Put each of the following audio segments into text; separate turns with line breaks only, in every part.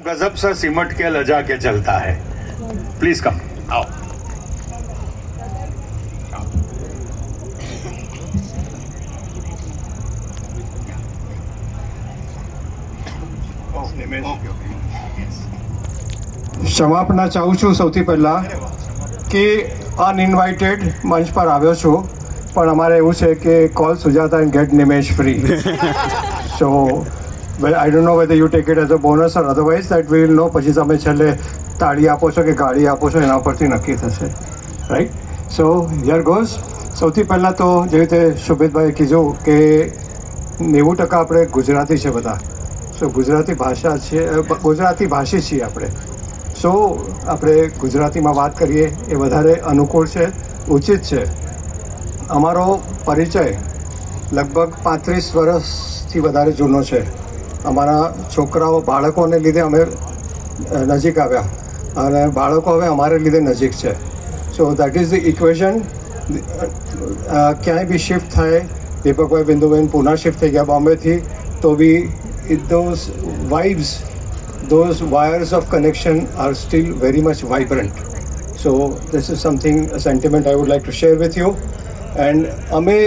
गजब सा सिमट के लजा के चलता है. प्लीज कम, आओ.
ક્ષમા આપના ચાહું છું સૌથી પહેલાં કે અનઇન્વાઇટેડ મંચ પર આવ્યો છું, પણ અમારે એવું છે કે call Sujata and get Nimesh free. So I don't know whether you take it as a bonus or otherwise that we will know. પછી તમે છેલ્લે તાળી આપો છો કે ગાડી આપો છો એના પરથી નક્કી થશે, રાઈટ? So here goes. સૌથી પહેલાં તો જેવી રીતે શુભેતભાઈએ કીધું કે 90% આપણે ગુજરાતી છે બધા. સો ગુજરાતી ભાષા છે, ગુજરાતી ભાષી છીએ આપણે. સો આપણે ગુજરાતીમાં વાત કરીએ એ વધારે અનુકૂળ છે, ઉચિત છે. અમારો પરિચય લગભગ 35 વર્ષથી વધારે જૂનો છે. અમારા છોકરાઓ બાળકોને લીધે અમે નજીક આવ્યા અને બાળકો હવે અમારે લીધે નજીક છે. So that is the equation. ક્યાંય બી શિફ્ટ થાય, દીપકભાઈ બિંદુબેન પુના શિફ્ટ થઈ ગયા બોમ્બેથી, તો બી those vibes, those wires of connection are still very much vibrant. So this is something, a sentiment I would like to share with you. And અમે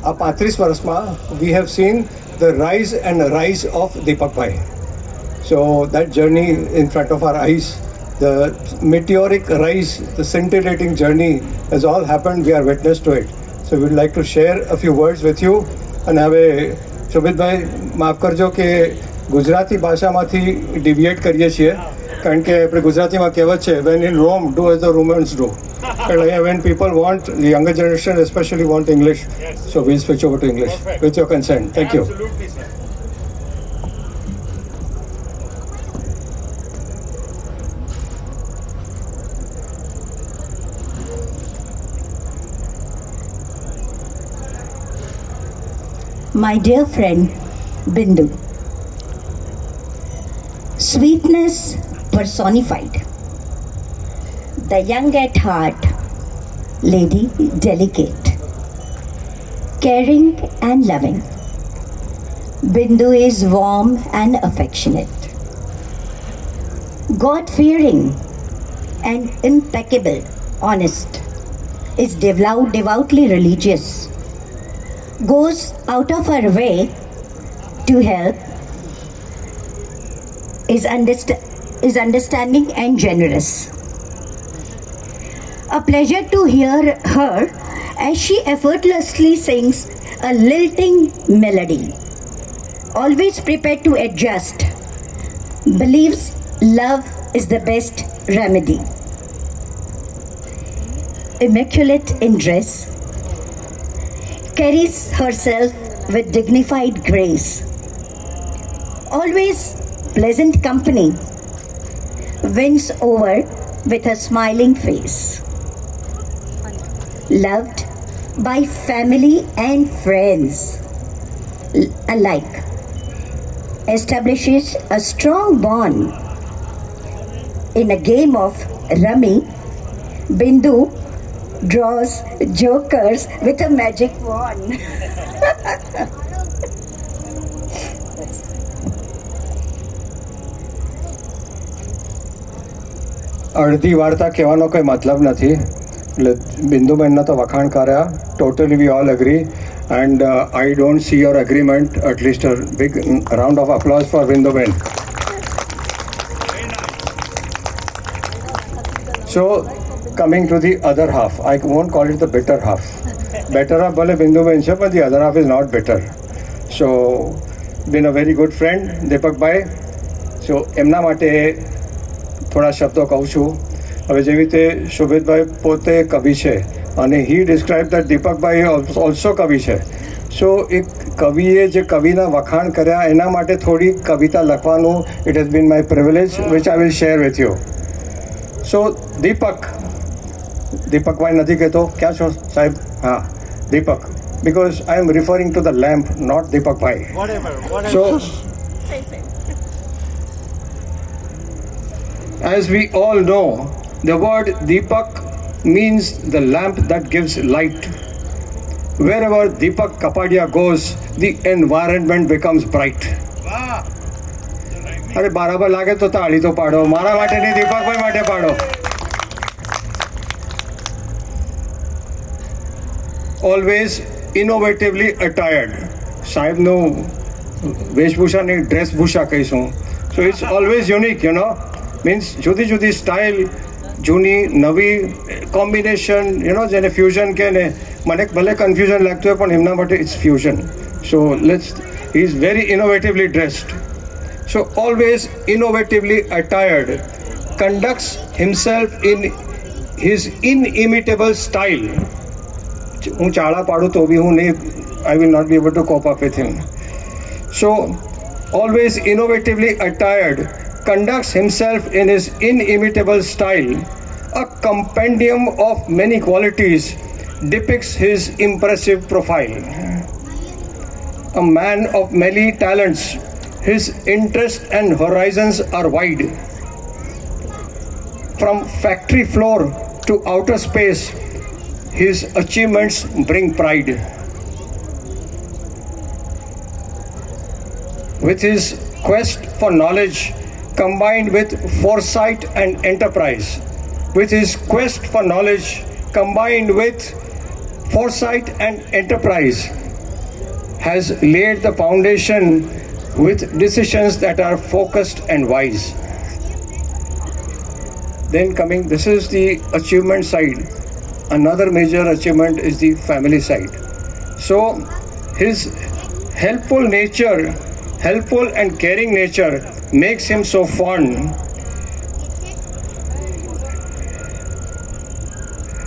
આ 35 વર્ષમાં we have seen the rise and rise of Deepakbhai. So that journey in front of our eyes, the meteoric rise, the scintillating journey has all happened. We are witness to it. So we would like to share a few words with you. અને હવે શોભિતભાઈ માફ કરજો કે ગુજરાતી ભાષામાંથી ડિવિએટ કરીએ છીએ, કારણ કે આપણે ગુજરાતીમાં કહેવત છે when in Rome do as the Romans do. એટલે અહીંયા when people want, the younger generation especially want English, so we'll switch over to English with your consent. Thank you.
My dear friend Bindu, sweetness personified, the young at heart, lady delicate, caring and loving. Bindu is warm and affectionate, God-fearing and impeccable, honest, is devoutly religious, goes out of her way to help, is understanding and generous. A pleasure to hear her as she effortlessly sings a lilting melody, always prepared to adjust, believes love is the best remedy. Immaculate in dress, carries herself with dignified grace, always pleasant company, wins over with a smiling face, loved by family and friends alike, establishes a strong bond. In a game of rummy, Bindu draws jokers with a magic wand.
અડધી વાર્તા કહેવાનો કંઈ મતલબ નથી. એટલે બિંદુબેનના તો વખાણ કર્યા, totally we all agree. And I don't see your agreement. At least a big round of applause for Binduben. So coming to the other half, I won't call it the better half. Better half ભલે બિંદુબેન છે, but the other half is not better. So been a very good friend, દીપકભાઈ. સો એમના માટે થોડા શબ્દો કહું છું. હવે જેવી રીતે શોભિતભાઈ પોતે કવિ છે અને હી ડિસ્ક્રાઇબ દેટ દીપકભાઈ ઓલ્સો કવિ છે. સો એક કવિએ જે કવિના વખાણ કર્યા એના માટે થોડી કવિતા લખવાનું it has been my privilege which I will share with you. So Deepakbhai નથી કહેતો, ક્યાં છો સાહેબ? હા, દીપક, because I am referring to the lamp, not Deepak Bhai.
Whatever.
So, as we all know, the word Deepak means the lamp that gives light. Wherever Deepak Kapadia goes, the environment becomes bright. અરે બરાબર લાગે તો તાળી તો પાડો, મારા માટે નહીં, દીપકભાઈ માટે પાડો. Always innovatively attired. સાહેબનું વેશભૂષાની ડ્રેસભૂષા કહીશું. So it's always unique, you know, means જુદી જુદી સ્ટાઇલ, જૂની નવી કોમ્બિનેશન, યુ નો, જેને ફ્યુઝન કહે ને. મને ભલે કન્ફ્યુઝન લાગતું હોય પણ એમના માટે it's fusion. So he is very innovatively dressed. So always innovatively attired, conducts himself in his inimitable style. હું ચાળા પાડું તો બી હું નહીં, I will not be able to cope up with him. So always innovatively attired, conducts himself in his inimitable style. A compendium of many qualities depicts his impressive profile. A man of many talents, his interests and horizons are wide. From factory floor to outer space, his achievements bring pride. With his quest for knowledge combined with foresight and enterprise, with his quest for knowledge combined with foresight and enterprise, has laid the foundation with decisions that are focused and wise. Then coming, this is the achievement side. Another major achievement is the family side. So his helpful nature, helpful and caring nature makes him so fond